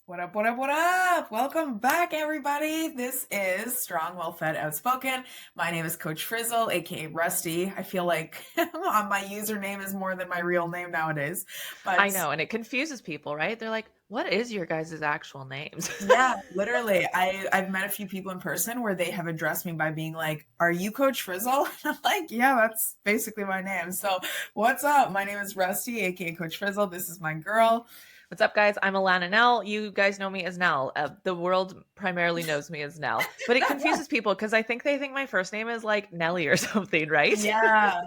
What up, what up, what up? Welcome back, everybody. This is Strong, Well-Fed, Outspoken. My name is Coach Frizzle, aka Rusty. I feel like my username is more than my real name nowadays. I But know, and it confuses people, right? They're like, "What is your guys' actual names?" yeah, literally, I've met a few people in person where they have addressed me by being like, "Are you Coach Frizzle?" And I'm like, "Yeah, that's basically my name." So, what's up? My name is Rusty, aka Coach Frizzle. This is my girl. What's up, guys? I'm Alana Nell. You guys know me as Nell. The world primarily knows me as Nell, but it confuses people because I think they think my first name is like Nelly or something, right? Yeah,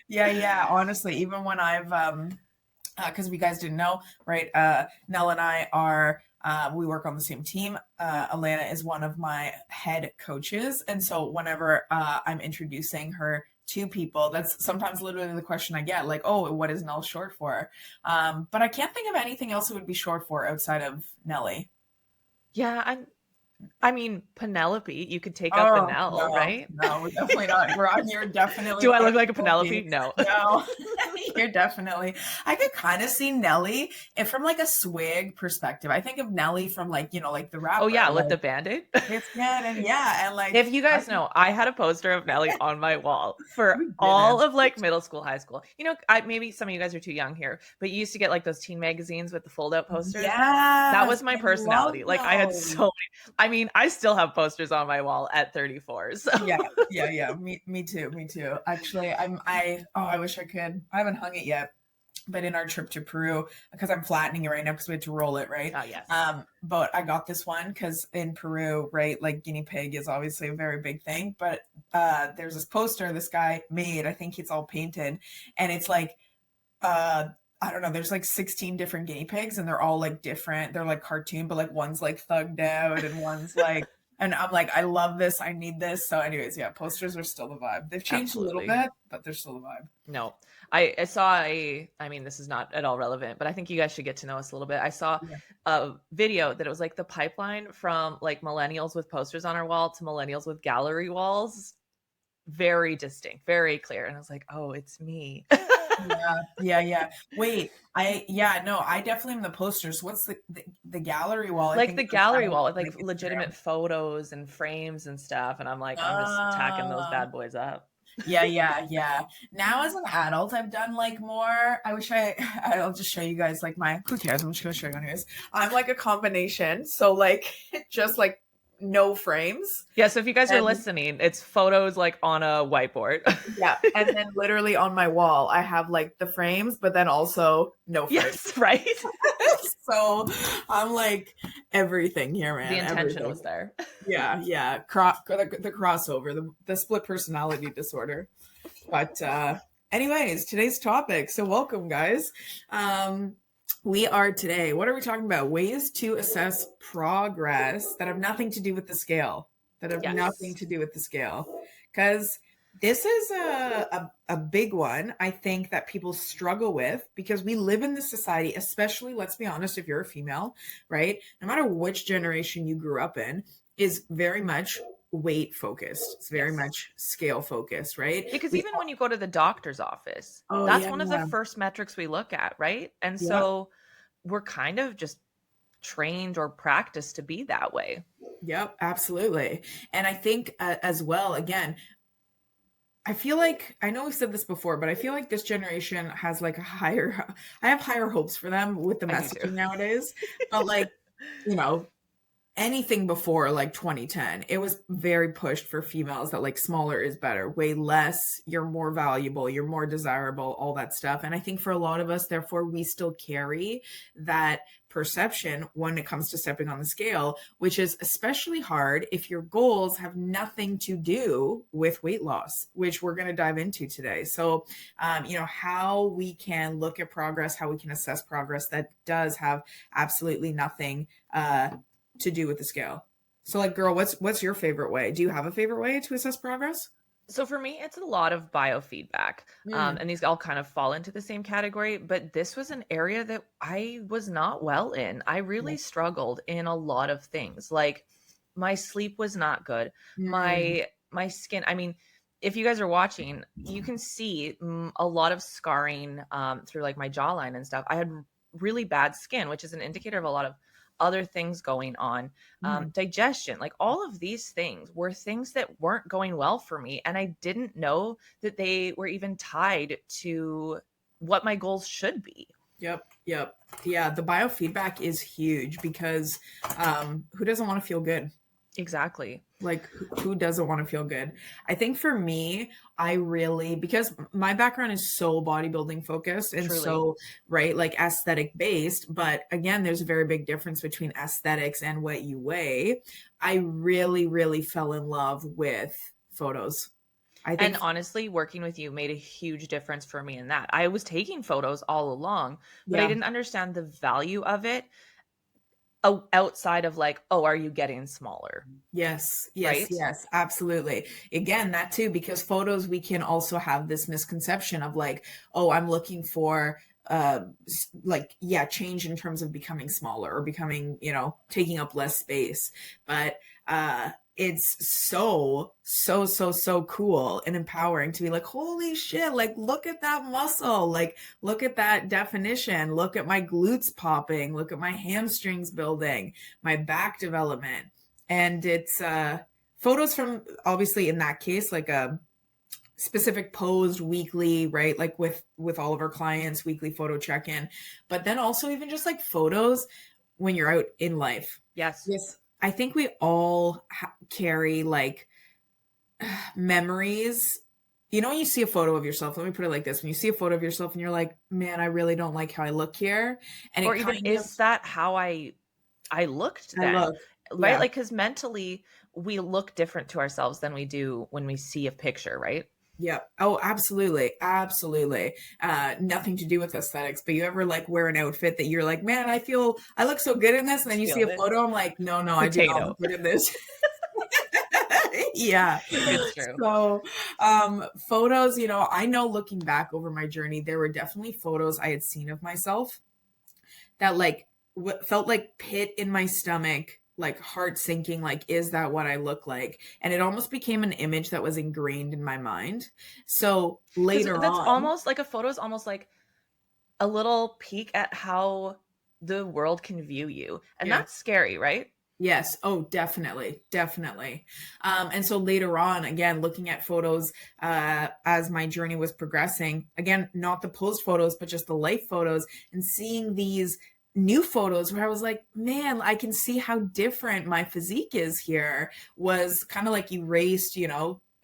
yeah. Honestly, even when I've because if you guys didn't know, right? Nell and I are we work on the same team. Alana is one of my head coaches, and so whenever I'm introducing her to people, that's sometimes literally the question I get, like, "Oh, what is Nell short for?" But I can't think of anything else it would be short for outside of Nelly. Yeah, I mean Penelope. You could take out the Oh Nell, no, right? no, we're definitely not. You're definitely Do I not a look like a Penelope. Penelope? No. No, you're definitely. I could kind of see Nelly, and from like a swag perspective, I think of Nelly from like like the Oh rapper, yeah, with the like Band-Aid. it's good, and yeah, and like If you I guys think know, I had a poster of Nelly on my wall for you all didn't. of like middle school, high school. Maybe some of you guys are too young here, but you used to get like those teen magazines with the fold out posters. That Yes, was my I love personality. Like I had so those. many, I still have posters on my wall at 34. So Yeah, yeah. Me too. Me too. Actually, I wish I could. I haven't hung it yet, but in our trip to Peru, because I'm flattening it right now because we had to roll it, right? yes. But I got this one because in Peru, right, like guinea pig is obviously a very big thing. But there's this poster this guy made. I think it's all painted, and it's like uh I don't know, there's like 16 different guinea pigs and they're all like different. They're like cartoon, but like one's like thugged out and one's like and I'm like, I love this, I need this. So, anyways, yeah, posters are still the vibe. They've changed a little Absolutely. bit, but they're still the vibe. No, I saw I mean, this is not at all relevant, but I think you guys should get to know us a little bit. I saw Yeah. a video that it was like the pipeline from like millennials with posters on our wall to millennials with gallery walls. Very distinct, very clear. And I was like, oh, it's me. Yeah. Wait, yeah, no, I definitely am the posters. What's the gallery wall? I Like think the that's gallery wall with like like Instagram. legitimate photos and frames and stuff. And I'm like, I'm just tacking those Uh, bad boys up. yeah. Now as an adult, I've done like more. I wish I'll just show you guys like my, who cares? I'm just gonna show you anyways. I'm like a combination. So like just like no frames. Yeah. So if you guys are And listening, it's photos like on a whiteboard. yeah. And then literally on my wall, I have like the frames, but then also no frames. Yes, right. So I'm like everything here, The man. intention Everything. was there. Yeah. The crossover, the split personality disorder. But anyways, today's topic. So welcome, guys. We are today. What are we talking about? Ways to assess progress that have nothing to do with the scale. That have nothing Yes. to do with the scale. Because this is a big one, I think, that people struggle with because we live in this society, especially, let's be honest, if you're a female, right? No matter which generation you grew up in, is very much weight focused. It's very Yes. much scale focused, right? Because We even when you go to the doctor's office, oh that's yeah, one of the first metrics we look at, right? And yeah, so we're kind of just trained or practiced to be that way. yep, absolutely. And I think as well, again, I feel like I know we've said this before, but I feel like this generation has like a higher I have higher hopes for them with the I do too. messaging nowadays. But like, you know, anything before like 2010, it was very pushed for females that like smaller is better, way less, you're more valuable, you're more desirable, all that stuff. And I think for a lot of us, therefore, we still carry that perception when it comes to stepping on the scale, which is especially hard if your goals have nothing to do with weight loss, which we're going to dive into today. So, how we can look at progress, how we can assess progress that does have absolutely nothing to do with the scale. So like, girl, what's your favorite way? Do you have a favorite way to assess progress? So for me, it's a lot of biofeedback. Mm, And these all kind of fall into the same category, but this was an area that I was not well in. I yeah. really struggled in a lot of things. Like my sleep was not good. Mm, My skin, I mean, if you guys are watching, you can see a lot of scarring through like my jawline and stuff. I had really bad skin, which is an indicator of a lot of other things going on, digestion, like all of these things were things that weren't going well for me. And I didn't know that they were even tied to what my goals should be. Yep. Yep. Yeah. The biofeedback is huge because who doesn't want to feel good? Exactly. Like who doesn't want to feel good? I think for me, I really, because my background is so bodybuilding focused and Truly. so, right, like aesthetic based. But again, there's a very big difference between aesthetics and what you weigh. I really, really fell in love with photos. I And think, honestly, working with you made a huge difference for me in that. I was taking photos all along, but I yeah. didn't understand the value of it outside of like, oh, are you getting smaller? Yes, yes, Right? yes, absolutely. Again, that too, because photos, we can also have this misconception of like, oh, I'm looking for like, yeah, change in terms of becoming smaller or becoming, taking up less space. But it's so cool and empowering to be like, holy shit, like look at that muscle, like look at that definition, look at my glutes popping, look at my hamstrings building, my back development. And it's photos from, obviously in that case, like a specific posed weekly, right, like with all of our clients, weekly photo check-in, but then also even just like photos when you're out in life. Yes. Yes, I think we all carry like memories. When you see a photo of yourself, let me put it like this: when you see a photo of yourself and you're like, man, I really don't like how I look here, and Or it even, kind of, is that how I looked I then? look, Right? yeah. Like, because mentally we look different to ourselves than we do when we see a picture, right? Yeah. Oh, absolutely. Absolutely. Nothing to do with aesthetics, but you ever like wear an outfit that you're like, man, I look so good in this. And then you see Feel a it. photo. I'm like, no, I do not Potato. look good in this. Yeah. It's true. So, photos, I know looking back over my journey, there were definitely photos I had seen of myself that like felt like pit in my stomach, like heart sinking, like, is that what I look like? And it almost became an image that was ingrained in my mind. So Because later that's on, almost like a photo is almost like a little peek at how the world can view you. And yeah. that's scary, right? Yes. Oh, definitely. Definitely. And so later on, again, looking at photos as my journey was progressing, again, not the post photos, but just the life photos, and seeing these new photos where I was like, man, I can see how different my physique is here, was kind of like erased,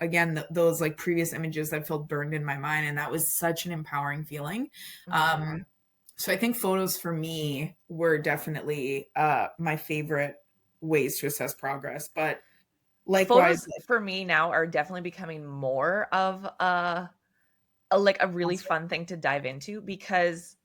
again, those like previous images that felt burned in my mind. And that was such an empowering feeling. Mhm. So I think photos for me were definitely my favorite ways to assess progress. But likewise, Photos for me now are definitely becoming more of a really fun thing to dive into because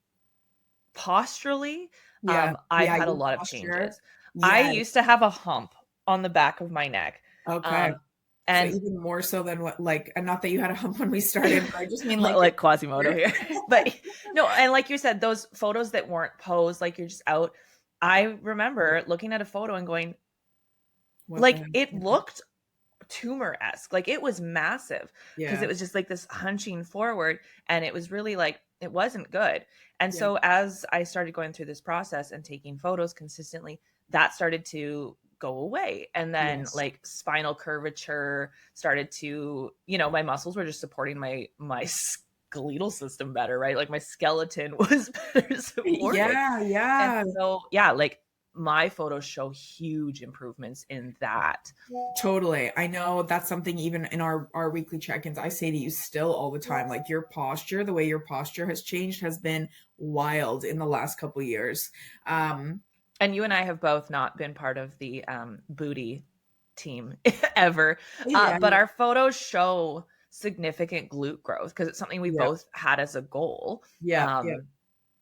posturally, yeah, I've yeah, had a your lot of posture. changes. I Yeah. used to have a hump on the back of my neck. Okay. Um, So and even more so than what, like, and not that you had a hump when we started, but I just mean like your like Quasimodo posture. here. But no, and like you said, those photos that weren't posed, like you're just out. I remember looking at a photo and going, What the like, heck? it looked tumor-esque. Like it was massive because Yeah. it was just like this hunching forward, and it was really like it wasn't good. And Yeah. so as I started going through this process and taking photos consistently, that started to go away. And then Yes. like spinal curvature started to, my muscles were just supporting my skeletal system better, right? Like my skeleton was better supported. Yeah. And Yeah. so yeah, like my photos show huge improvements in that. Totally. I know that's something even in our weekly check-ins I say to you still all the time. Like your posture, the way your posture has changed has been wild in the last couple years. Um And you and I have both not been part of the booty team ever, yeah, but our photos show significant glute growth because it's something we yeah, both had as a goal. yeah, yeah. Um,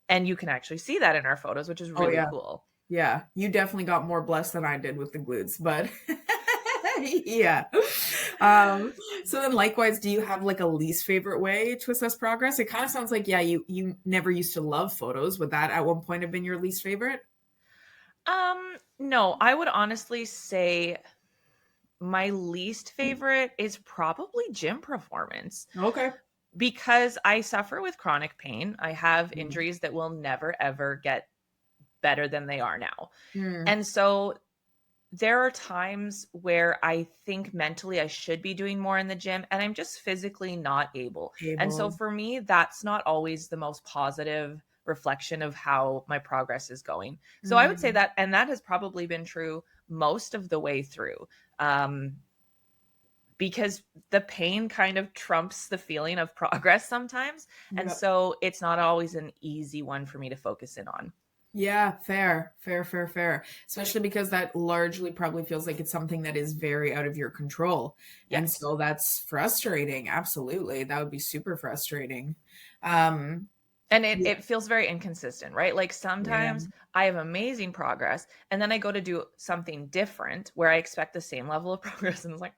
and you can actually see that in our photos, which is Oh really yeah. cool. Yeah. You definitely got more blessed than I did with the glutes, but yeah. Um so then likewise, do you have like a least favorite way to assess progress? It kind of sounds like, yeah, you never used to love photos. Would that at one point have been your least favorite? No, I would honestly say my least favorite is probably gym performance Okay. because I suffer with chronic pain. I have injuries that will never ever get better than they are now. Mm, And so there are times where I think mentally I should be doing more in the gym and I'm just physically not able. And so able. for me, that's not always the most positive reflection of how my progress is going. So I would say Mm, that, and that has probably been true most of the way through. Um, because the pain kind of trumps the feeling of progress sometimes. And yep. so it's not always an easy one for me to focus in on. Yeah, fair, fair, fair, fair. Especially because that largely probably feels like it's something that is very out of your control. And Yes. so that's frustrating. Absolutely. That would be super frustrating. Um, And it yeah, it feels very inconsistent, right? Like yeah, sometimes I have amazing progress and then I go to do something different where I expect the same level of progress and it's like,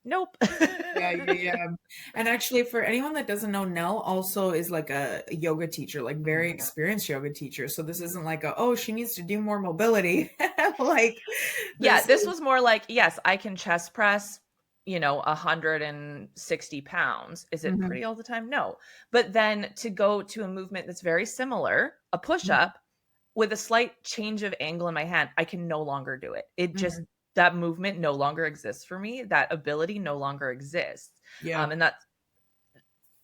nope. yeah, yeah, yeah. And actually, for anyone that doesn't know, Nell also is like a yoga teacher, like very Mhm. experienced yoga teacher. So this isn't like a, oh, she needs to do more mobility. Like Yeah, this this is, was more like, yes, I can chest press, 160 pounds. Is it mhm, pretty all the time? No. But then to go to a movement that's very similar, a push mhm, up with a slight change of angle in my hand, I can no longer do it. It just, mhm. that movement no longer exists for me. That ability no longer exists. Yeah, And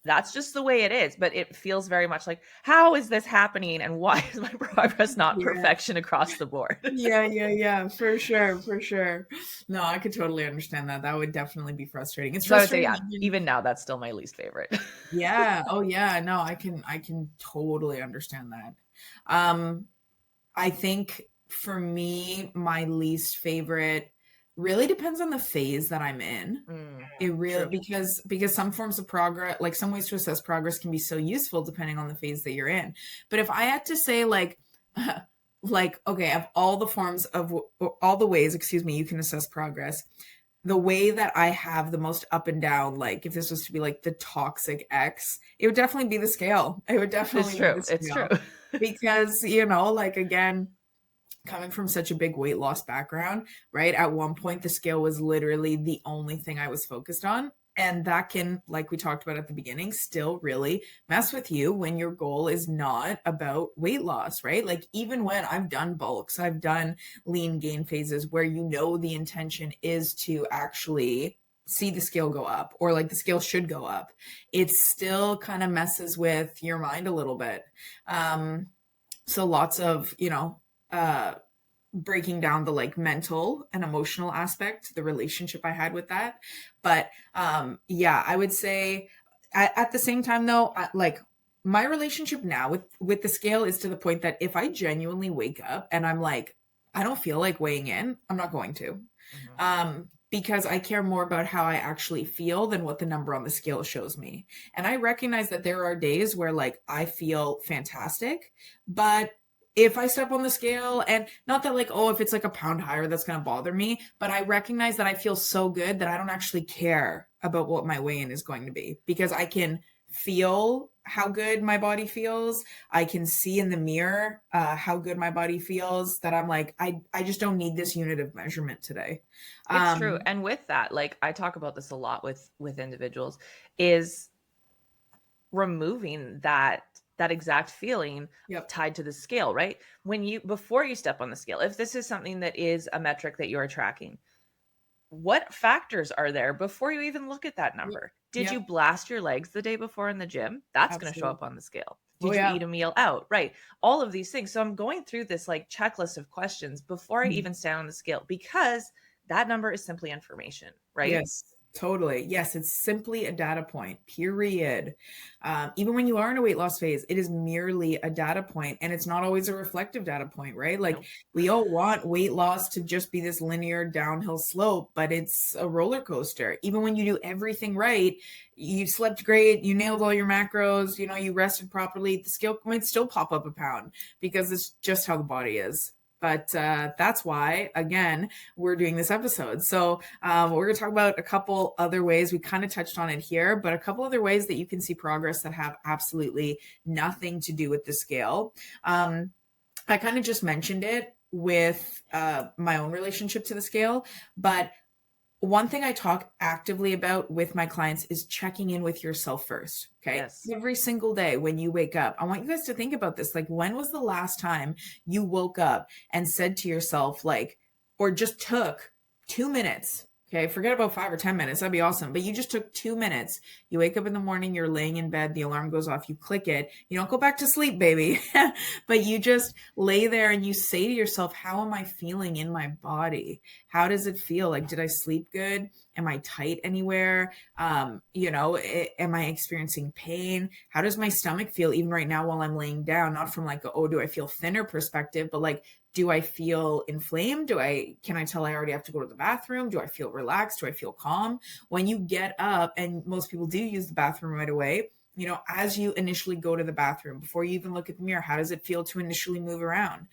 that's just the way it is. But it feels very much like, how is this happening? And why is my progress not yeah. perfection across the board? Yeah, yeah, yeah, for sure, for sure. No, I could totally understand that. That would definitely be frustrating. It's So I would say, frustrating yeah, even, even now, that's still my least favorite. yeah, oh yeah, no, I can totally understand that. Um, I think for me, my least favorite really depends on the phase that I'm in. Mm, It really true. because some forms of progress, like some ways to assess progress can be so useful depending on the phase that you're in. But if I had to say like okay, of all the forms of all the ways, excuse me, you can assess progress, the way that I have the most up and down, like if this was to be like the toxic X, it would definitely be the scale. It would It's definitely be true. the It's true. scale because, like again, coming from such a big weight loss background, right? At one point, the scale was literally the only thing I was focused on. And that can, like we talked about at the beginning, still really mess with you when your goal is not about weight loss, right? Like, even when I've done bulks, I've done lean gain phases where the intention is to actually see the scale go up or like the scale should go up, it still kind of messes with your mind a little bit. So lots of, uh, breaking down the like mental and emotional aspect, the relationship I had with that. But yeah, I would say at the same time though, like my relationship now with the scale is to the point that if I genuinely wake up and I'm like, I don't feel like weighing in, I'm not going to. Mhm. Because I care more about how I actually feel than what the number on the scale shows me. And I recognize that there are days where like I feel fantastic, but if I step on the scale and not that like, oh, if it's like a pound higher, that's going to bother me, but I recognize that I feel so good that I don't actually care about what my weigh in is going to be because I can feel how good my body feels. I can see in the mirror how good my body feels that I'm like, I just don't need this unit of measurement today. It's true. Um, And with that, like I talk about this a lot with individuals, is removing that exact feeling yep. tied to the scale, right? When you before you step on the scale, if this is something that is a metric that you're tracking, what factors are there before you even look at that Yep. number? Did you Yep. blast your legs the day before in the gym? That's going to show Absolutely. up on the scale. Oh Did you yeah. eat a meal out? Right. All of these things. So I'm going through this like checklist of questions before I Mhm. even stand on the scale because that number is simply information, right? Yes, totally. Yes, it's simply a data point, period. Even when you are in a weight loss phase, it is merely a data point, and it's not always a reflective data point, right? Like Nope. we all want weight loss to just be this linear downhill slope, but it's a roller coaster. Even when you do everything right, you slept great, you nailed all your macros, you rested properly, the scale might still pop up a pound because it's just how the body is. But that's why, again, we're doing this episode. So we're going to talk about a couple other ways. We kind of touched on it here, but a couple other ways that you can see progress that have absolutely nothing to do with the scale. I kind of just mentioned it with my own relationship to the scale, but One thing I talk actively about with my clients is checking in with yourself first. Okay. Yes. Every single day when you wake up, I want you guys to think about this. Like, when was the last time you woke up and said to yourself, like, or just took 2 minutes? Okay. Forget about 5 or 10 minutes. That'd be awesome. But you just took 2 minutes. You wake up in the morning, you're laying in bed, the alarm goes off, you click it. You don't go back to sleep, baby. But you just lay there and you say to yourself, how am I feeling in my body? How does it feel? Like, did I sleep good? Am I tight anywhere? Am I experiencing pain? How does my stomach feel even right now while I'm laying down? Not from like, oh, do I feel thinner perspective, but like, do I feel inflamed? Can I tell I already have to go to the bathroom? Do I feel relaxed? Do I feel calm? When you get up, and most people do use the bathroom right away, as you initially go to the bathroom, before you even look at the mirror, how does it feel to initially move around?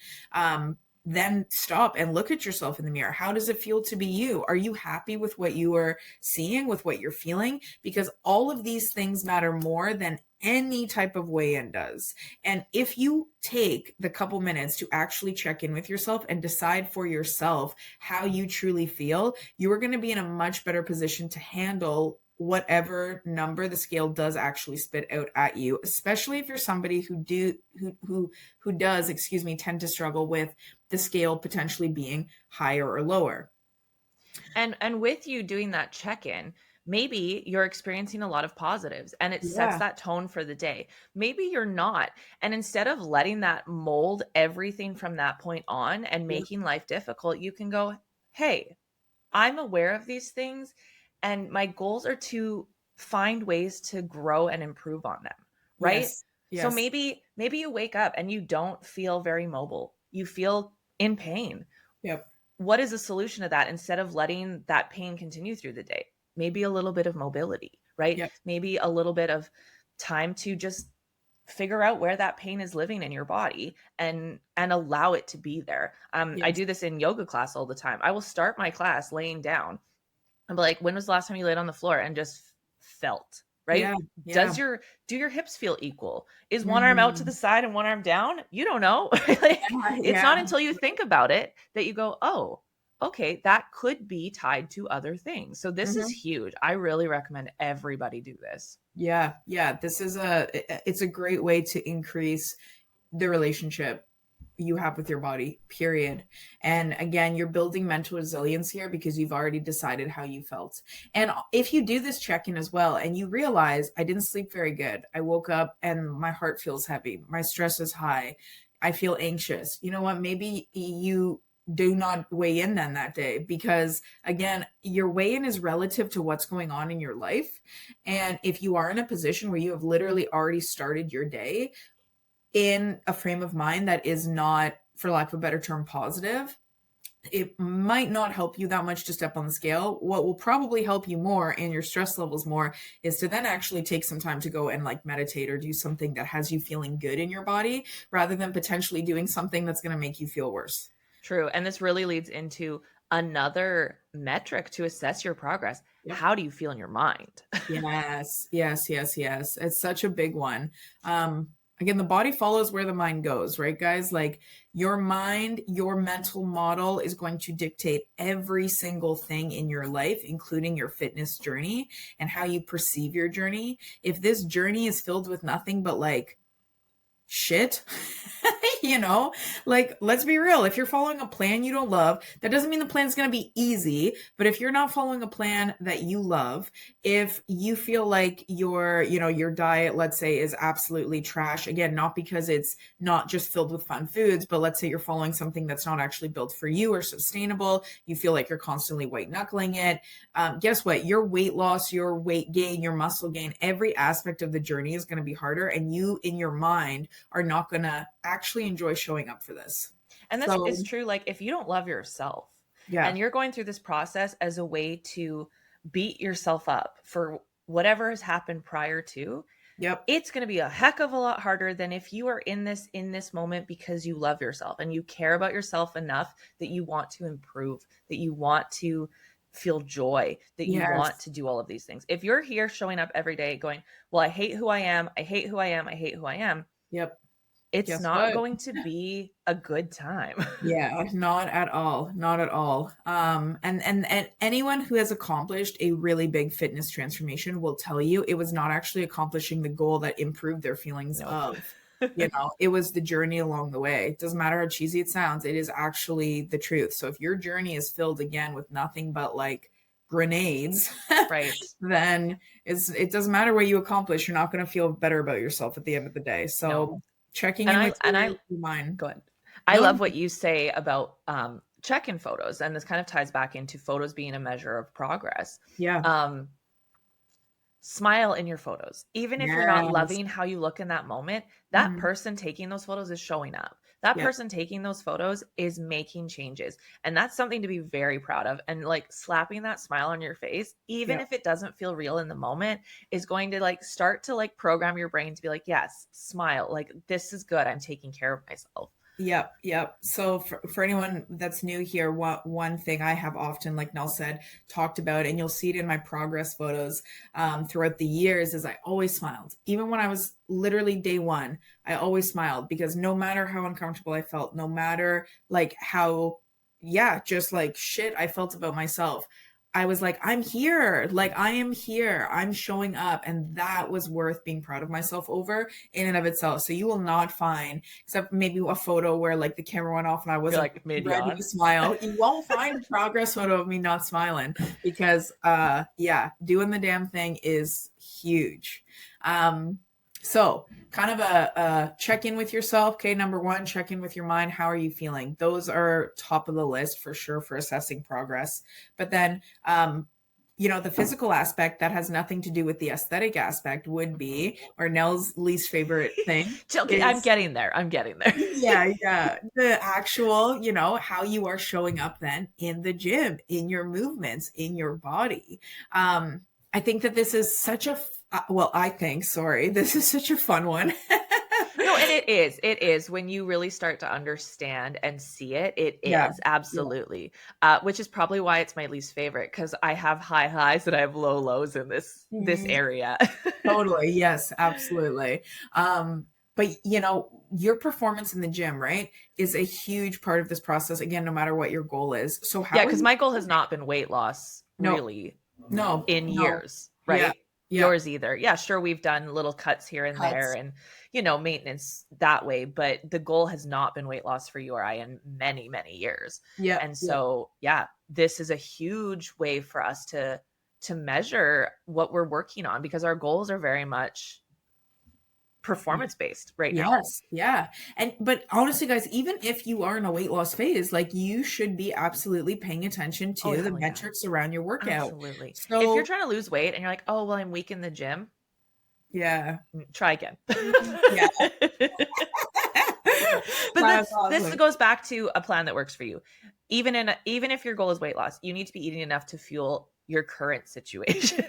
Then stop and look at yourself in the mirror. How does it feel to be you? Are you happy with what you are seeing, with what you're feeling? Because all of these things matter more than any type of weigh-in does. And if you take the couple minutes to actually check in with yourself and decide for yourself how you truly feel, you are going to be in a much better position to handle whatever number the scale does actually spit out at you, especially if you're somebody who does, tend to struggle with the scale potentially being higher or lower. And with you doing that check-in, maybe you're experiencing a lot of positives and it sets Yeah. that tone for the day. Maybe you're not. And instead of letting that mold everything from that point on and Yeah. making life difficult, you can go, "Hey, I'm aware of these things and my goals are to find ways to grow and improve on them." Right? Yes. So Yes. maybe you wake up and you don't feel very mobile. You feel in pain. Yep. What is a solution to that instead of letting that pain continue through the day? Maybe a little bit of mobility, right? Yep. Maybe a little bit of time to just figure out where that pain is living in your body and allow it to be there. I Yes. do this in yoga class all the time. I will start my class laying down. I'm like, when was the last time you laid on the floor and just felt, right? Yeah. Does Yeah. do your hips feel equal? Is one arm out to the Mhm. side and one arm down? You don't know. Like, Yeah. it's Yeah. not until you think about it that you go, "Oh, okay, that could be tied to other things." So this is Mhm. huge. I really recommend everybody do this. Yeah. Yeah. It's a great way to increase the relationship you have with your body, period. And again, you're building mental resilience here because you've already decided how you felt. And if you do this check-in as well and you realize, I didn't sleep very good, I woke up and my heart feels heavy, my stress is high, I feel anxious, you know what, maybe you do not weigh in then that day, because again, your weigh-in is relative to what's going on in your life. And if you are in a position where you have literally already started your day in a frame of mind that is not, for lack of a better term, positive, it might not help you that much to step on the scale. What will probably help you more and your stress levels more is to then actually take some time to go and like meditate or do something that has you feeling good in your body, rather than potentially doing something that's going to make you feel worse. True. And this really leads into another metric to assess your progress. Yep. How do you feel in your mind? Yes, yes, yes, yes. It's such a big one. Again, the body follows where the mind goes, right, guys? Like, your mind, your mental model is going to dictate every single thing in your life, including your fitness journey and how you perceive your journey. If this journey is filled with nothing but like shit, you know, like, let's be real, if you're following a plan you don't love, that doesn't mean the plan's going to be easy. But if you're not following a plan that you love, if you feel like your diet, let's say, is absolutely trash, again, not because it's not just filled with fun foods, but let's say you're following something that's not actually built for you or sustainable, you feel like you're constantly white knuckling it, guess what, your weight loss, your weight gain, your muscle gain, every aspect of the journey is going to be harder, and you in your mind are not going to actually enjoy showing up for this. And this So, is true. Like, if you don't love yourself yeah. and you're going through this process as a way to beat yourself up for whatever has happened prior to, Yep. it's going to be a heck of a lot harder than if you are in this moment because you love yourself and you care about yourself enough that you want to improve, that you want to feel joy, that you want Yes. to do all of these things. If you're here showing up every day going, "Well, I hate who I am, I hate who I am, I hate who I am," Yep. it's Guess not what? going to be a good time. Yeah, not at all. Not at all. And anyone who has accomplished a really big fitness transformation will tell you it was not actually accomplishing the goal that improved their feelings Nope. of, it was the journey along the way. It doesn't matter how cheesy it sounds, it is actually the truth. So if your journey is filled again with nothing but like grenades, Right. then it doesn't matter what you accomplish, you're not going to feel better about yourself at the end of the day. No. So checking And in I with and I your mind. go ahead. I No, love what you say about check-in photos, and this kind of ties back into photos being a measure of progress. yeah. Um, Smile in your photos. Even if you're not Yes. loving how you look in that moment, that Mhm. person taking those photos is showing up. That Yep. person taking those photos is making changes. And that's something to be very proud of. And like slapping that smile on your face, even Yep. if it doesn't feel real in the moment, is going to like start to like program your brain to be like, yes, smile. Like this is good. I'm taking care of myself. Yep. Yep. So for anyone that's new here, one thing I have often, like Nell said, talked about, and you'll see it in my progress photos throughout the years, is I always smiled. Even when I was literally day one, I always smiled because no matter how uncomfortable I felt, no matter like how, yeah, just like shit I felt about myself, I was like, I'm here. Like, I am here. I'm showing up. And that was worth being proud of myself over in and of itself. So you will not find, except maybe a photo where like the camera went off and I You're wasn't like mid ready yawn. to smile. You won't find a progress photo of me not smiling because, yeah, doing the damn thing is huge. So kind of a check in with yourself. Okay. Number one, check in with your mind. How are you feeling? Those are top of the list for sure for assessing progress. But then, the physical aspect that has nothing to do with the aesthetic aspect would be, or Nell's least favorite thing Okay, I'm is, getting there. I'm getting there. yeah, the actual, how you are showing up then in the gym, in your movements, in your body. I think that this is such a, this is such a fun one. No, and it is. It is when you really start to understand and see it. It Yeah. is absolutely, which is probably why it's my least favorite because I have high highs and I have low lows in this Mhm. area. Totally. Yes, absolutely. But your performance in the gym, right, is a huge part of this process. Again, no matter what your goal is. So Yeah, how are because you? my goal has not been weight loss No, really no, in no. years, Yeah, right? yeah. Yours either. Yeah, sure, we've done little cuts here and there Cuts. and, maintenance that way, but the goal has not been weight loss for you or I in many, many years. Yeah, And yeah. so, yeah, this is a huge way for us to measure what we're working on because our goals are very much performance based right now. Yes, yeah. But honestly, guys, even if you are in a weight loss phase, like you should be absolutely paying attention Oh, to the hell yeah. metrics around your workout. Absolutely. If you're So trying to lose weight and you're like, "Oh, well, I'm weak in the gym," yeah. try again. Yeah. But That's this awesome. goes back to a plan that works for you. Even if your goal is weight loss, you need to be eating enough to fuel your current situation.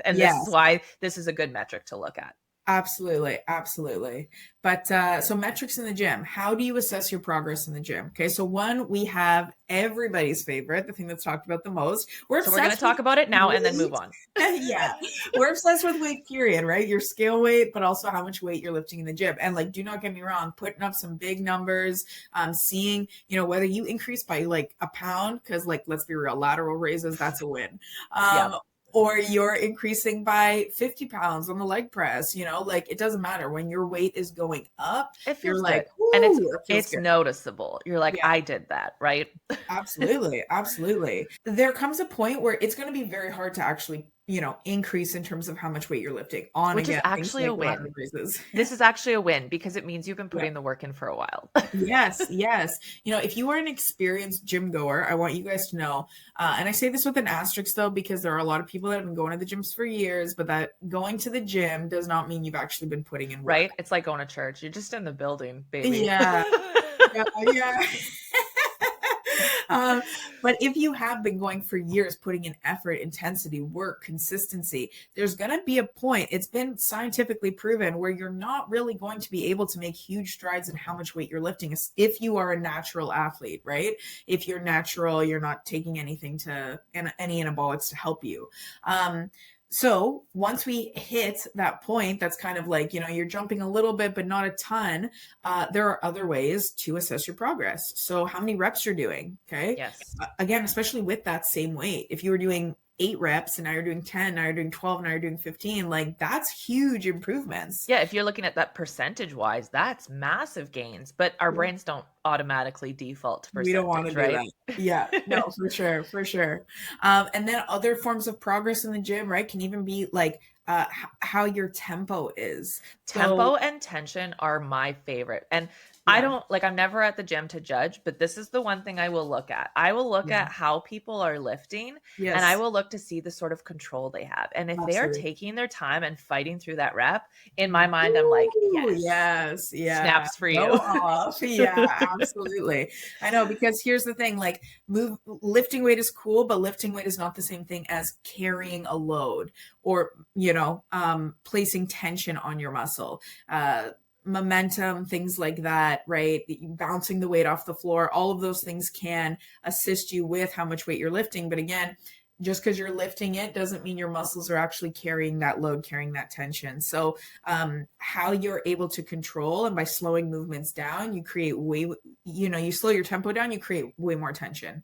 And this is Yes. why this is a good metric to look at. Absolutely, absolutely. But so metrics in the gym. How do you assess your progress in the gym? Okay, so one, we have everybody's favorite, the thing that's talked about the most. We're So we're going to obsessed with talk about it now and then move weight. on. Yeah, we're obsessed with weight, period, right? Your scale weight, but also how much weight you're lifting in the gym. And like, do not get me wrong, putting up some big numbers, seeing, whether you increase by like a pound, because like, let's be real, lateral raises, that's a win. Yeah. Or you're increasing by 50 pounds on the leg press, like it doesn't matter. When your weight is going up, It you're feels like, good. And ooh, it feels it's good. noticeable. You're like, Yeah, "I did that," right? absolutely. Absolutely. There comes a point where it's going to be very hard to actually, increase in terms of how much weight you're lifting on, Which is again, things actually a like lateral win. raises. This is actually a win because it means you've been Yeah. putting the work in for a while. Yes, yes. If you are an experienced gym goer, I want you guys to know, and I say this with an asterisk though, because there are a lot of people that have been going to the gyms for years, but that going to the gym does not mean you've actually been putting in work. Right? It's like going to church. You're just in the building, baby. Yeah, yeah, yeah. um, but if you have been going for years, putting in effort, intensity, work, consistency, there's going to be a point, it's been scientifically proven, where you're not really going to be able to make huge strides in how much weight you're lifting if you are a natural athlete, right? If you're natural, you're not taking anything any anabolics to help you. So once we hit that point, that's kind of like, you're jumping a little bit, but not a ton. There are other ways to assess your progress. So how many reps you're doing. Okay. Yes. Again, especially with that same weight, if you were doing 8 reps and now you're doing 10, now you're doing 12, now you're doing 15, like that's huge improvements. Yeah, if you're looking at that percentage wise, that's massive gains, but our Yeah. brains don't automatically default to We don't want to percentage, do right? that. Yeah, no, for sure, for sure. And then other forms of progress in the gym, right, can even be like how your tempo is. So Tempo and tension are my favorite. And I yeah, don't like, I'm never at the gym to judge, but this is the one thing I will look at. I will look yeah, at how people are lifting, and I yes, will look to see the sort of control they have. And if they are absolutely. taking their time and fighting through that rep, in my mind, I'm like, Ooh, yes, yes, yeah. snaps for Go you. off. Yeah, absolutely. I know, because here's the thing, like lifting weight is cool, but lifting weight is not the same thing as carrying a load or, placing tension on your muscle. Momentum, things like that, right? Bouncing the weight off the floor, all of those things can assist you with how much weight you're lifting. But again, just because you're lifting it doesn't mean your muscles are actually carrying that load, carrying that tension. So how you're able to control, and by slowing movements down, you create you slow your tempo down, you create way more tension.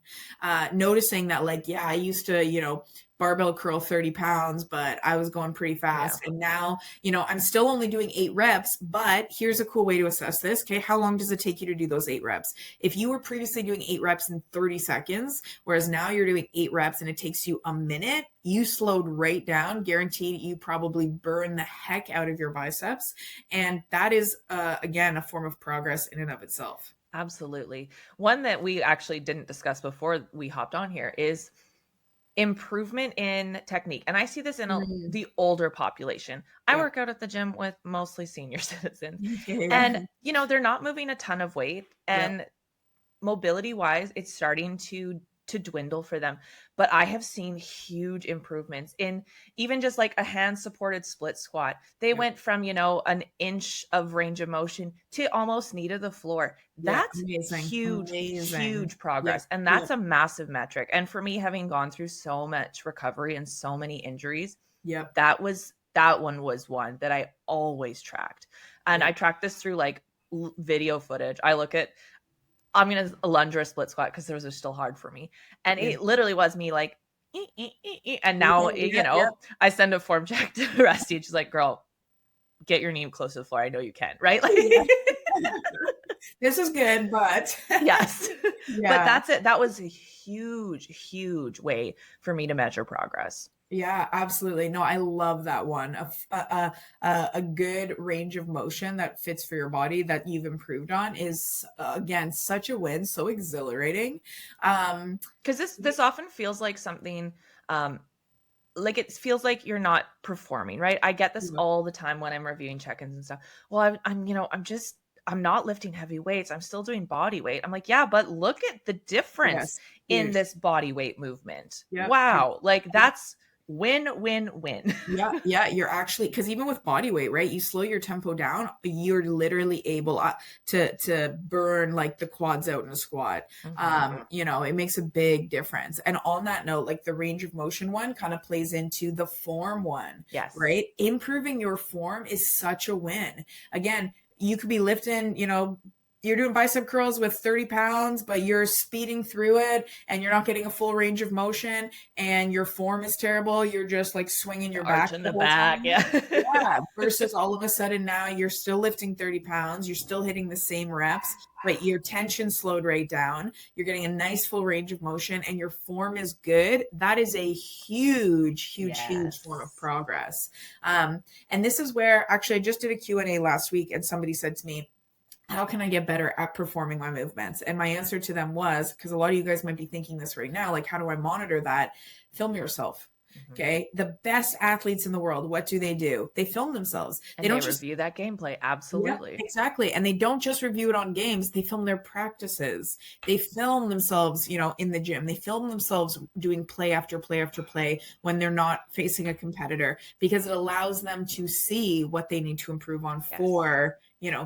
Noticing that, like, yeah, I used to, barbell curl 30 pounds, but I was going pretty Yeah. fast. And now, I'm still only doing 8 reps, but here's a cool way to assess this. Okay. How long does it take you to do those 8 reps? If you were previously doing 8 reps in 30 seconds, whereas now you're doing 8 reps and it takes you a minute, you slowed right down. Guaranteed you probably burn the heck out of your biceps. And that is, again, a form of progress in and of itself. Absolutely. One that we actually didn't discuss before we hopped on here is improvement in technique. And I see this in Mm. the older population. I Yeah. work out at the gym with mostly senior citizens. Yeah. And, they're not moving a ton of weight. Yep. And mobility wise, it's starting to dwindle for them. But I have seen huge improvements in even just like a hand supported split squat. They Yep. went from, an inch of range of motion to almost knee to the floor. Yeah. That's Amazing. huge, Amazing. huge Yep. progress. And Yep. that's a massive metric. And for me, having gone through so much recovery and so many injuries, Yep. that one was one that I always tracked. And Yep. I tracked this through like video footage. I'm going to lunge or a split squat because those are still hard for me. And Yeah. it literally was me like, and now, Yeah. Yep. I send a form check to Rusty. And she's like, girl, get your knee close to the floor. I know you can, right? Like, Yeah. This is good, but yes. But yeah. that's it. That was a huge, huge way for me to measure progress. Yeah, absolutely. No, I love that one. A good range of motion that fits for your body that you've improved on is, again, such a win, so exhilarating. Because this often feels like something, like it feels like you're not performing, right? I get this Yeah. all the time when I'm reviewing check-ins and stuff. Well, I'm not lifting heavy weights. I'm still doing body weight. I'm like, yeah, but look at the difference Yes, in huge. this body weight movement. Yeah, yeah, Wow. Like yeah. that's win, win, win. Yeah, yeah, you're actually, because even with body weight, right? You slow your tempo down, you're literally able to burn like the quads out in a squat. Mhm. It makes a big difference. And on that note, like the range of motion one kind of plays into the form one, Yes. right? Improving your form is such a win. Again, you could be lifting, you're doing bicep curls with 30 pounds, but you're speeding through it and you're not getting a full range of motion and your form is terrible. You're just like swinging The your arch back in the the whole back. time. Yeah. Yeah. Versus all of a sudden now you're still lifting 30 pounds. You're still hitting the same reps, but your tension slowed right down. You're getting a nice full range of motion and your form is good. That is a huge, huge, huge form of Yes. progress. And this is where actually I just did a Q&A last week and somebody said to me, how can I get better at performing my movements? And my answer to them was, because a lot of you guys might be thinking this right now, like, how do I monitor that? Film yourself. Mhm. Okay. The best athletes in the world, what do? They film themselves. They And they don't just, review that gameplay. yeah, Absolutely. exactly. And they don't just review it on games. They film their practices. They film themselves, in the gym. They film themselves doing play after play after play when they're not facing a competitor, because it allows them to see what they need to improve on Yes. for,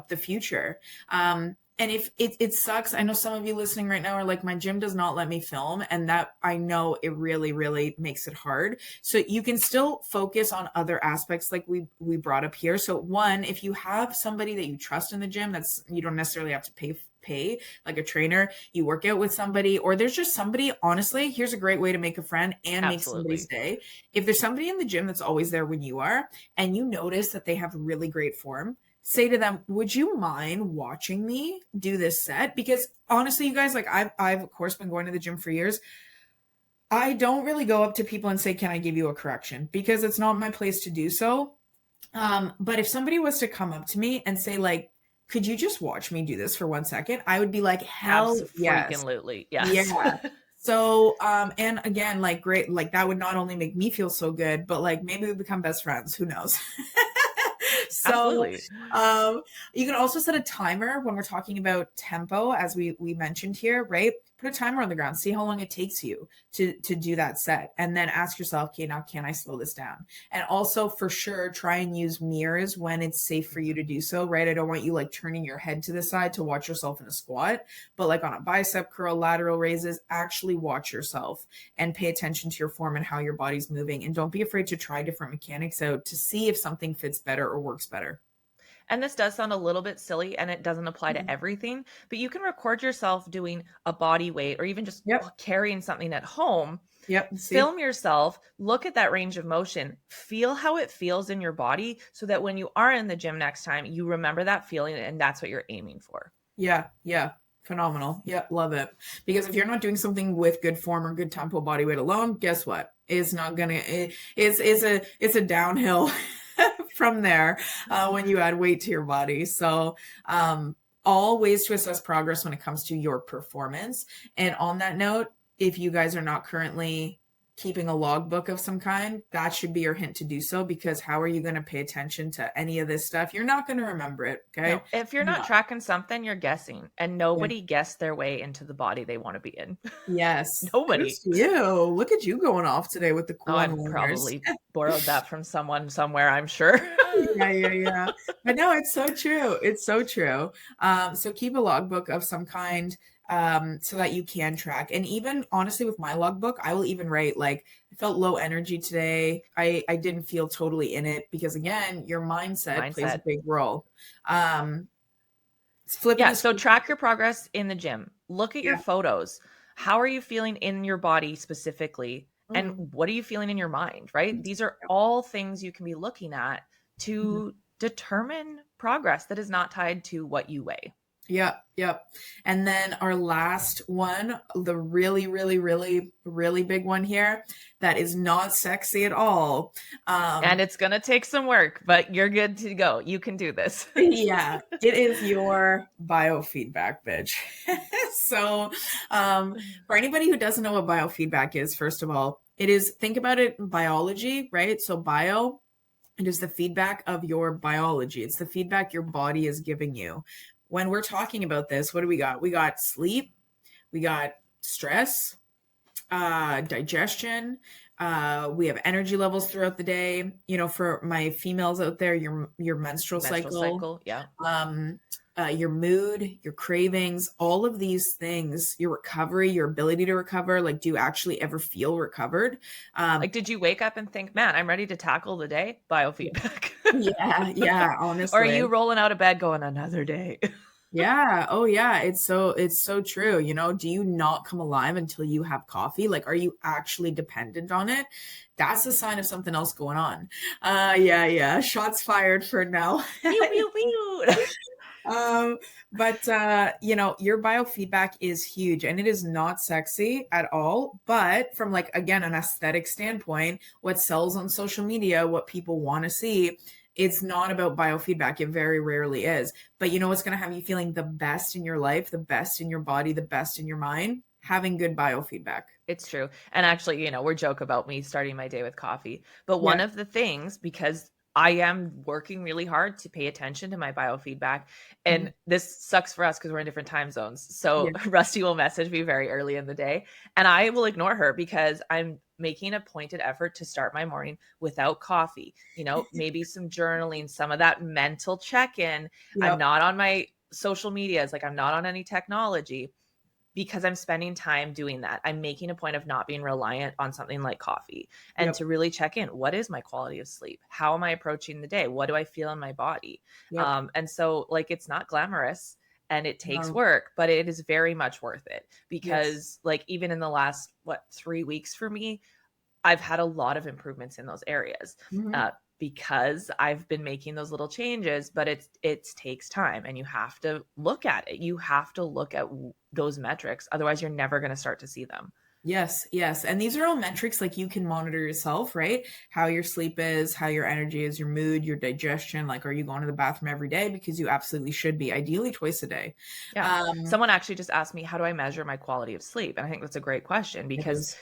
the future. And if it sucks, I know some of you listening right now are like, my gym does not let me film. And that, I know it really, really makes it hard. So you can still focus on other aspects like we brought up here. So one, if you have somebody that you trust in the gym, that's, you don't necessarily have to pay like a trainer, you work out with somebody, or there's just somebody, honestly, here's a great way to make a friend and make somebody's Absolutely. day. If there's somebody in the gym that's always there when you are, and you notice that they have really great form, say to them, would you mind watching me do this set? Because honestly, you guys, like I've of course been going to the gym for years. I don't really go up to people and say, can I give you a correction? Because it's not my place to do so. But if somebody was to come up to me and say, like, could you just watch me do this for 1 second? I would be like, hell yes. Abso-freaking-lutely. Yeah. Yes. So, and again, like, great, like that would not only make me feel so good, but like maybe we become best friends. Who knows? So, Absolutely. um, you can also set a timer when we're talking about tempo, as we mentioned here, right? Put a timer on the ground, see how long it takes you to do that set, and then ask yourself, okay, now can I slow this down? And also, for sure, try and use mirrors when it's safe for you to do so, right? I don't want you like turning your head to the side to watch yourself in a squat, but like on a bicep curl, lateral raises, actually watch yourself and pay attention to your form and how your body's moving. And don't be afraid to try different mechanics out to see if something fits better or works better. And this does sound a little bit silly and it doesn't apply to Mhm. everything, but you can record yourself doing a body weight or even just Yep. carrying something at home. Yep. See? Film yourself, look at that range of motion, feel how it feels in your body so that when you are in the gym next time, you remember that feeling and that's what you're aiming for. Yeah. Yeah. Phenomenal. Yep. Love it. Because if you're not doing something with good form or good tempo body weight alone, guess what? It's not gonna. It's a downhill from there when you add weight to your body. So, all ways to assess progress when it comes to your performance. And on that note, if you guys are not currently keeping a logbook of some kind, that should be your hint to do so, because how are you going to pay attention to any of this stuff? You're not going to remember it. Okay. No, if you're not No. tracking something, you're guessing, and Yeah. nobody guessed their way into the body they want to be in. Yes. Kudos Nobody. to you. Look at you going off today with the Oh, cool I've one-liners. probably borrowed that from someone somewhere, I'm sure. Yeah, yeah, yeah. But no, it's so true. It's so true. So keep a logbook of some kind, so that you can track. And even honestly, with my logbook, I will even write like, I felt low energy today. I didn't feel totally in it, because again, your mindset plays a Mindset. big role. Um, flipping Yeah, the so script. track your progress in the gym. Look at your Yeah. photos. How are you feeling in your body specifically? And Mhm. what are you feeling in your mind, right? These are all things you can be looking at Mhm. to determine progress that is not tied to what you weigh. Yep, yep. And then our last one, the really, really, really, really big one here, that is not sexy at all. And Um, it's going to take some work, but you're good to go. You can do this. yeah, it is your biofeedback, bitch. So, for anybody who doesn't know what biofeedback is, first of all, it is, think about it in biology, right? So bio, it is the feedback of your biology. It's the feedback your body is giving you. When we're talking about this, what do we got? We got sleep, we got stress, digestion. We have energy levels throughout the day. You know, for my females out there, your menstrual Menstrual cycle, cycle. Yeah. um, your mood, your cravings, all of these things, your recovery, your ability to recover. Like, do you actually ever feel recovered? Like, did you wake up and think, man, I'm ready to tackle the day? Biofeedback. Yeah, yeah, Or are you honestly. rolling out of bed going, another day? Yeah. Oh yeah. It's so true. You know, do you not come alive until you have coffee? Like, are you actually dependent on it? That's a sign of something else going on. Yeah, yeah. Shots fired for now. Pew, pew, pew. um, but you know, your biofeedback is huge and it is not sexy at all. But from like again, an aesthetic standpoint, what sells on social media, what people want to see, it's not about biofeedback. It very rarely is. But you know what's going to have you feeling the best in your life, the best in your body, the best in your mind? Having good biofeedback. It's true. And actually, we're joke about me starting my day with coffee. But one Yeah. of the things, because I am working really hard to pay attention to my biofeedback, Mhm. and this sucks for us because we're in different time zones. So Yeah. Rusty will message me very early in the day, and I will ignore her because I'm making a pointed effort to start my morning without coffee. Maybe some journaling, some of that mental check in. I'm Yep. not on my social media is like, I'm not on any technology because I'm spending time doing that. I'm making a point of not being reliant on something like coffee and Yep. to really check in. What is my quality of sleep? How am I approaching the day? What do I feel in my body? Yep. And so, like, it's not glamorous and it takes No. work, but it is very much worth it Yes. because, like, even in the last, 3 weeks for me, I've had a lot of improvements in those areas. Mhm. Because I've been making those little changes, but it takes time and you have to look at it. You have to look at those metrics. Otherwise, you're never going to start to see them. Yes, yes. And these are all metrics like you can monitor yourself, right? How your sleep is, how your energy is, your mood, your digestion. Like, are you going to the bathroom every day? Because you absolutely should be, ideally twice a day. Yeah. Someone actually just asked me, how do I measure my quality of sleep? And I think that's a great question It because is.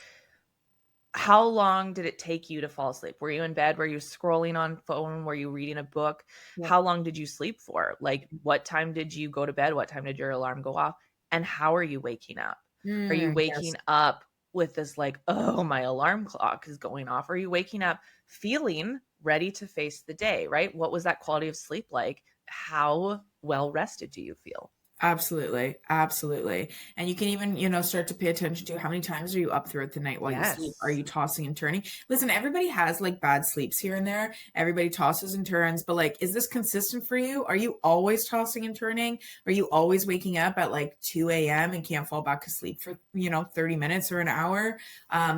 how long did it take you to fall asleep? Were you in bed? Were you scrolling on phone? Were you reading a book? Yep. How long did you sleep for? Like, what time did you go to bed? What time did your alarm go off? And how are you waking up? Are you Yes. waking up with this, like, oh, my alarm clock is going off? Are you waking up feeling ready to face the day, right? What was that quality of sleep like? How well rested do you feel? Absolutely. Absolutely. And you can even, start to pay attention to how many times are you up throughout the night while you sleep? Are Yes. you tossing and turning? Listen, everybody has like bad sleeps here and there. Everybody tosses and turns, but like, is this consistent for you? Are you always tossing and turning? Are you always waking up at like 2 a.m. and can't fall back asleep for, 30 minutes or an hour?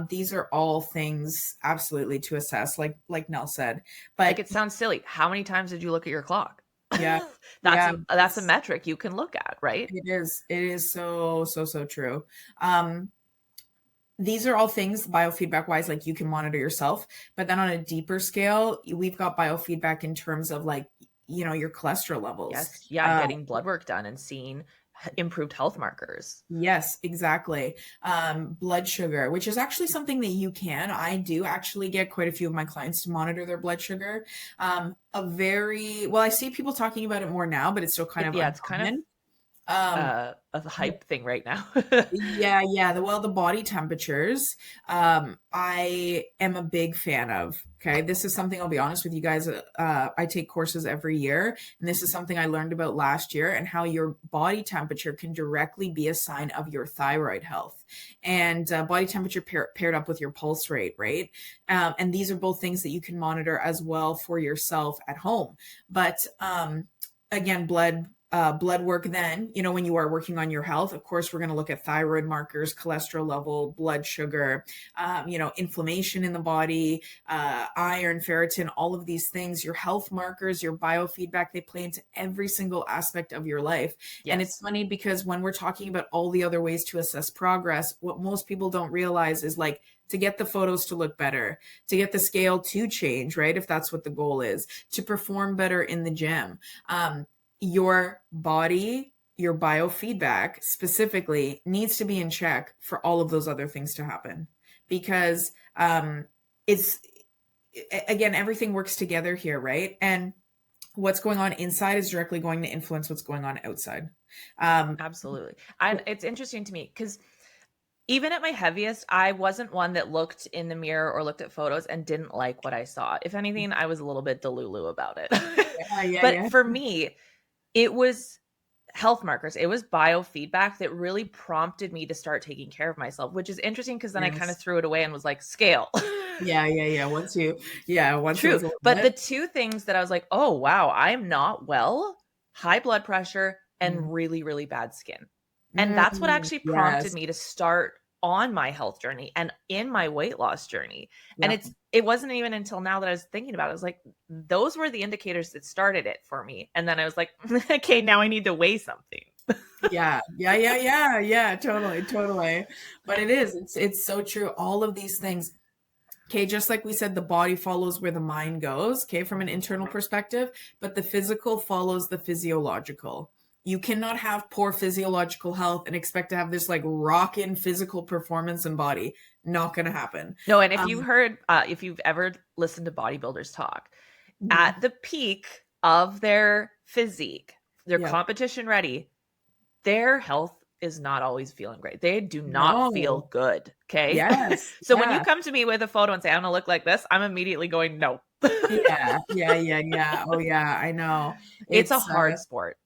These are all things absolutely to assess, like Nell said. Like, But it sounds silly. How many times did you look at your clock? yeah, That's yeah, a metric you can look at, right? it is. It is so, so, so true. Um, these are all things biofeedback wise, like you can monitor yourself. But then on a deeper scale, we've got biofeedback in terms of like, your cholesterol levels. Yes. Yeah, getting blood work done and seeing improved health markers. Yes, exactly. Blood sugar, which is actually something that I do actually get quite a few of my clients to monitor their blood sugar. I see people talking about it more now, but it's still kind of Yeah, it's kind of uncommon. Um, a hype thing right now. Yeah, yeah. The body temperatures, I am a big fan of. Okay. This is something I'll be honest with you guys. I take courses every year, and this is something I learned about last year and how your body temperature can directly be a sign of your thyroid health and body temperature paired up with your pulse rate, right? And these are both things that you can monitor as well for yourself at home. But again, blood work then, when you are working on your health, of course, we're going to look at thyroid markers, cholesterol level, blood sugar, inflammation in the body, iron, ferritin, all of these things, your health markers, your biofeedback, they play into every single aspect of your life. And it's Yes. funny because when we're talking about all the other ways to assess progress, what most people don't realize is like, to get the photos to look better, to get the scale to change, right? If that's what the goal is, to perform better in the gym. Your body, your biofeedback specifically needs to be in check for all of those other things to happen because it's again, everything works together here, right? And what's going on inside is directly going to influence what's going on outside. Absolutely. And it's interesting to me because even at my heaviest, I wasn't one that looked in the mirror or looked at photos and didn't like what I saw. If anything, I was a little bit delulu about it. Yeah, yeah, But yeah. for me, it was health markers. It was biofeedback that really prompted me to start taking care of myself, which is interesting because then I kind of Yes. threw it away and was like, scale. Yeah, yeah, yeah. Once it True. was a little But the bit. two things that I was like, oh, wow, I'm not well, high blood pressure Mm. and really, really bad skin. And that's what actually prompted Yes. me to start on my health journey and in my weight loss journey. And Yep. it wasn't even until now that I was thinking about it. I was like, those were the indicators that started it for me. And then I was like, okay, now I need to weigh something. Yeah, yeah, yeah, yeah, yeah, totally, totally. But it's so true. All of these things. Okay, just like we said, the body follows where the mind goes, okay, from an internal perspective, but the physical follows the physiological. You cannot have poor physiological health and expect to have this like rockin' physical performance and body. Not gonna happen. No, and if Um, you've heard, if you've ever listened to bodybuilders talk, mhm. at the peak of their physique, they're Yeah. competition ready, their health is not always feeling great. They do not feel No. good. Okay. Yes. So when you Yeah. come to me with a photo and say, I'm going to look like this, I'm immediately going, no. Yeah. Yeah. Yeah. Yeah. Oh, yeah. I know. It's a It's hard sport.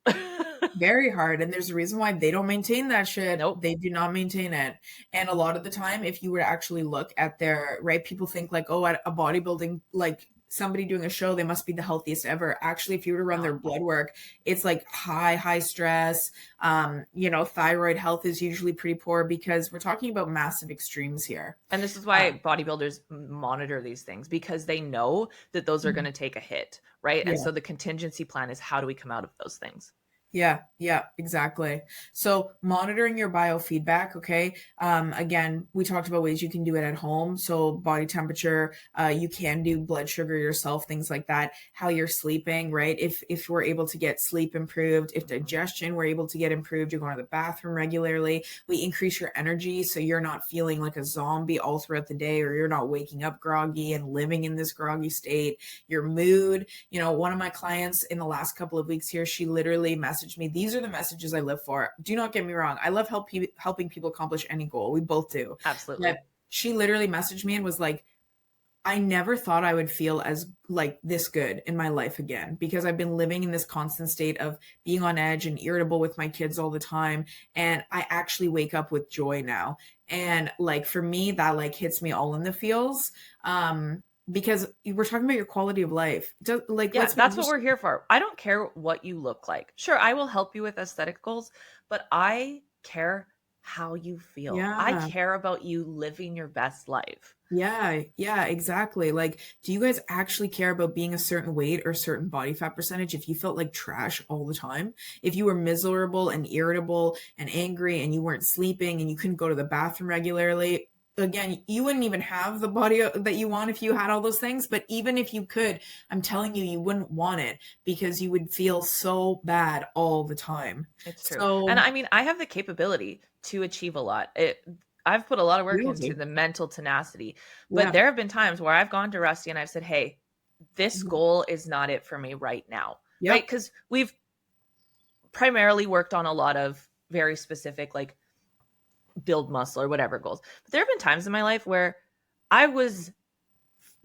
Very hard. And there's a reason why they don't maintain that shit. Nope. They do not maintain it. And a lot of the time, if you were to actually look at their, right, people think like, oh, at a bodybuilding, like somebody doing a show, they must be the healthiest ever. Actually, if you were to run their blood work, it's like high stress. Thyroid health is usually pretty poor because we're talking about massive extremes here. And this is why bodybuilders monitor these things, because they know that those are going to take a hit, right? Yeah. And so the contingency plan is, how do we come out of those things? Yeah, exactly. So monitoring your biofeedback, okay? Again, we talked about ways you can do it at home. So body temperature, you can do blood sugar yourself, things like that. How you're sleeping, right? If we're able to get sleep improved, if digestion we're able to get improved, you're going to the bathroom regularly. We increase your energy so you're not feeling like a zombie all throughout the day, or you're not waking up groggy and living in this groggy state. Your mood, one of my clients in the last couple of weeks here, she literally messaged me, these are the messages I live for. Do not get me wrong. I love helping people accomplish any goal. We both do. Absolutely. But she literally messaged me and was like, I never thought I would feel as like this good in my life again, because I've been living in this constant state of being on edge and irritable with my kids all the time. And I actually wake up with joy now. And like, for me, that like hits me all in the feels. Because we're talking about your quality of life. That's what we're here for. I don't care what you look like. Sure, I will help you with aesthetic goals, but I care how you feel. Yeah. I care about you living your best life. Yeah, exactly. Like, do you guys actually care about being a certain weight or certain body fat percentage if you felt like trash all the time? If you were miserable and irritable and angry and you weren't sleeping and you couldn't go to the bathroom regularly? Again, you wouldn't even have the body that you want if you had all those things. But even if you could, I'm telling you, you wouldn't want it because you would feel so bad all the time. It's true. And I mean, I have the capability to achieve a lot. I've put a lot of work into the mental tenacity, but there have been times where I've gone to Rusty and I've said, hey, this goal is not it for me right now. Right? Because we've primarily worked on a lot of very specific, like, build muscle or whatever goals. But there have been times in my life where I was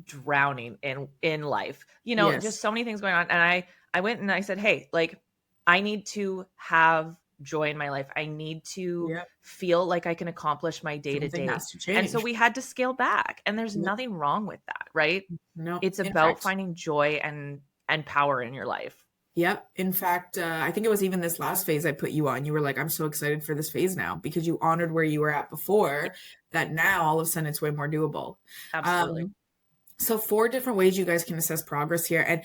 drowning in life, just so many things going on. And I went and I said, hey, like, I need to have joy in my life. I need to feel like I can accomplish my day to day. And so we had to scale back, and there's nothing wrong with that, right? No, it's about finding joy and power in your life. Yep. In fact, I think it was even this last phase I put you on. You were like, I'm so excited for this phase now because you honored where you were at before, that now all of a sudden it's way more doable. Absolutely. So 4 different ways you guys can assess progress here. And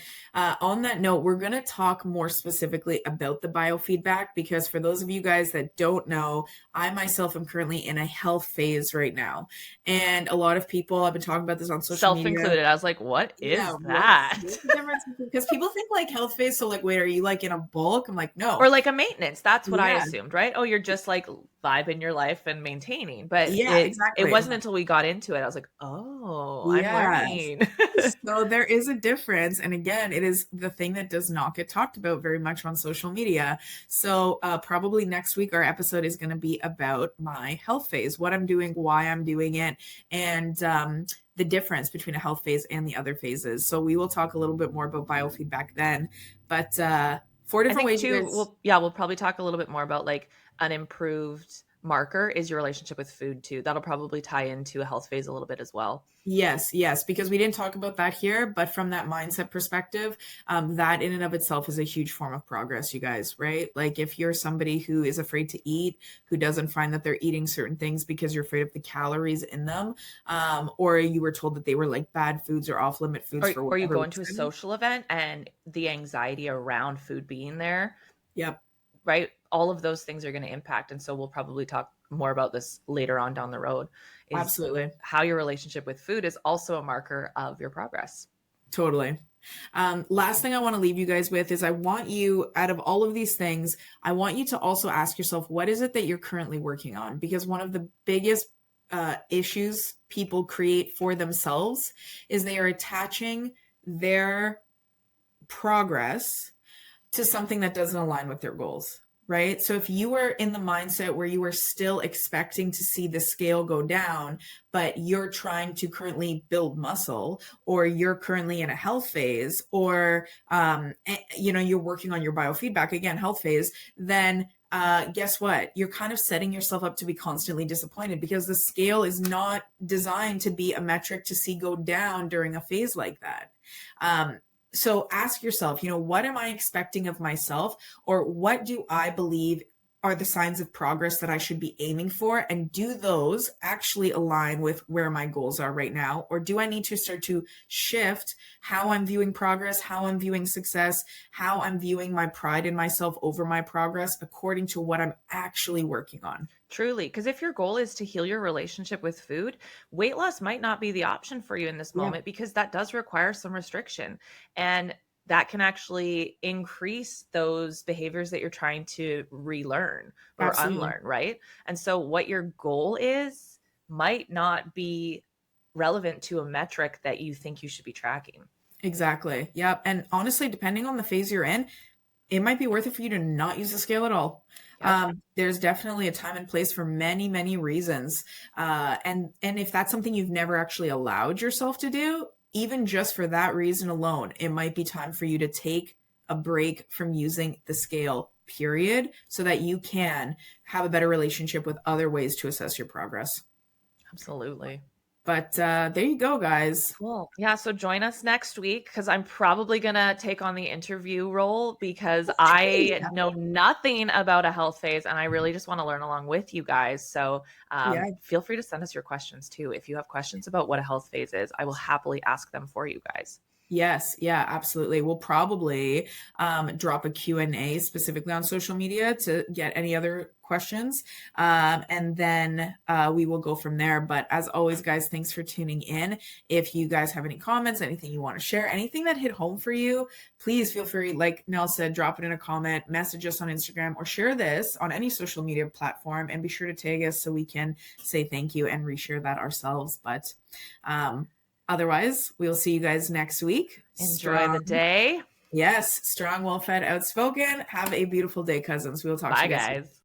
on that note, we're going to talk more specifically about the biofeedback, because for those of you guys that don't know, I myself am currently in a health phase right now. And a lot of people, I've been talking about this on social media. Self-included. I was like, what is that? What's the difference? Because people think like health phase. So like, wait, are you like in a bulk? I'm like, no. Or like a maintenance. That's what I assumed, right? Oh, you're just like vibing your life and maintaining. But exactly. It wasn't until we got into it, I was like, oh, I'm learning. So there is a difference. And again, it is the thing that does not get talked about very much on social media. So probably next week, our episode is going to be about my health phase, what I'm doing, why I'm doing it, and the difference between a health phase and the other phases. So we will talk a little bit more about biofeedback then. But 4 different ways. We'll probably talk a little bit more about like an improved marker is your relationship with food too. That'll probably tie into a health phase a little bit as well. Yes, because we didn't talk about that here, but from that mindset perspective, that in and of itself is a huge form of progress, you guys, right? Like if you're somebody who is afraid to eat, who doesn't find that they're eating certain things because you're afraid of the calories in them, or you were told that they were like bad foods or off limit foods, or you go into a social event and the anxiety around food being there. Yep. Right. All of those things are going to impact. And so we'll probably talk more about this later on down the road. Absolutely. How your relationship with food is also a marker of your progress. Totally. Last thing I want to leave you guys with is I want you, out of all of these things, I want you to also ask yourself, what is it that you're currently working on? Because one of the biggest issues people create for themselves is they are attaching their progress to something that doesn't align with their goals, right? So if you were in the mindset where you were still expecting to see the scale go down, but you're trying to currently build muscle, or you're currently in a health phase, or you're working on your biofeedback, again, health phase, then guess what? You're kind of setting yourself up to be constantly disappointed, because the scale is not designed to be a metric to see go down during a phase like that. So ask yourself, what am I expecting of myself, or what do I believe are the signs of progress that I should be aiming for? And do those actually align with where my goals are right now? Or do I need to start to shift how I'm viewing progress, how I'm viewing success, how I'm viewing my pride in myself over my progress according to what I'm actually working on? Truly, because if your goal is to heal your relationship with food, weight loss might not be the option for you in this Yeah, moment, because that does require some restriction. And that can actually increase those behaviors that you're trying to relearn or absolutely. unlearn, right? And so, what your goal is might not be relevant to a metric that you think you should be tracking. Exactly. Yep. And honestly, depending on the phase you're in, it might be worth it for you to not use the scale at all. Yep. There's definitely a time and place for many, many reasons. And if that's something you've never actually allowed yourself to do, even just for that reason alone, it might be time for you to take a break from using the scale, period, so that you can have a better relationship with other ways to assess your progress. Absolutely. But there you go, guys. Cool. Yeah, so join us next week, because I'm probably going to take on the interview role, because I know nothing about a health phase and I really just want to learn along with you guys. So Yeah. feel free to send us your questions too. If you have questions about what a health phase is, I will happily ask them for you guys. Yes, yeah, absolutely. We'll probably drop a Q&A specifically on social media to get any other questions. And then we will go from there. But as always, guys, thanks for tuning in. If you guys have any comments, anything you want to share, anything that hit home for you, please feel free, like Nell said, drop it in a comment, message us on Instagram, or share this on any social media platform. And be sure to tag us so we can say thank you and reshare that ourselves. But otherwise, we'll see you guys next week. Enjoy the day. Yes, strong, well-fed, outspoken. Have a beautiful day, cousins. We'll talk to Bye, you guys soon. guys.